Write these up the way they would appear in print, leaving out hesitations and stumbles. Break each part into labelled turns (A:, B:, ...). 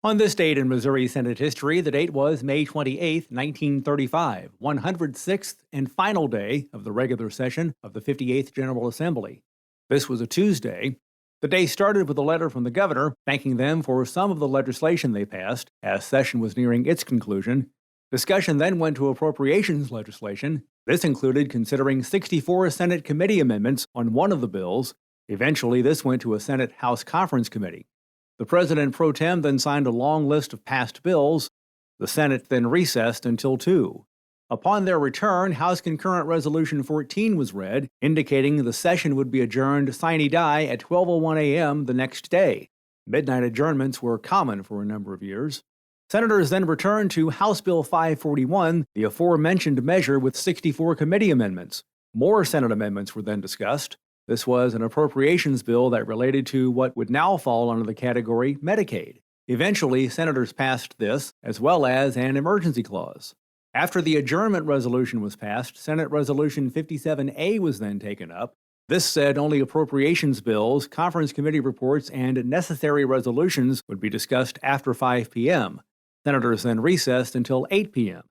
A: On this date in Missouri Senate history, the date was May 28, 1935, 106th and final day of the regular session of the 58th General Assembly. This was a Tuesday. The day started with a letter from the governor thanking them for some of the legislation they passed as session was nearing its conclusion. Discussion then went to appropriations legislation. This included considering 64 Senate committee amendments on one of the bills. Eventually, this went to a Senate House Conference Committee. The President pro tem then signed a long list of passed bills. The Senate then recessed until 2. Upon their return, House Concurrent Resolution 14 was read, indicating the session would be adjourned sine die at 12:01 a.m. the next day. Midnight adjournments were common for a number of years. Senators then returned to House Bill 541, the aforementioned measure with 64 committee amendments. More Senate amendments were then discussed. This was an appropriations bill that related to what would now fall under the category Medicaid. Eventually, senators passed this, as well as an emergency clause. After the adjournment resolution was passed, Senate Resolution 57A was then taken up. This said only appropriations bills, conference committee reports, and necessary resolutions would be discussed after 5 p.m. Senators then recessed until 8 p.m.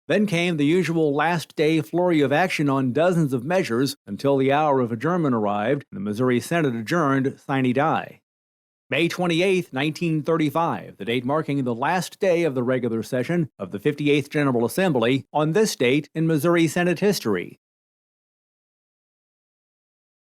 A: Then came the usual last day flurry of action on dozens of measures until the hour of adjournment arrived and the Missouri Senate adjourned sine die. May 28, 1935, the date marking the last day of the regular session of the 58th General Assembly. On this date in Missouri Senate history,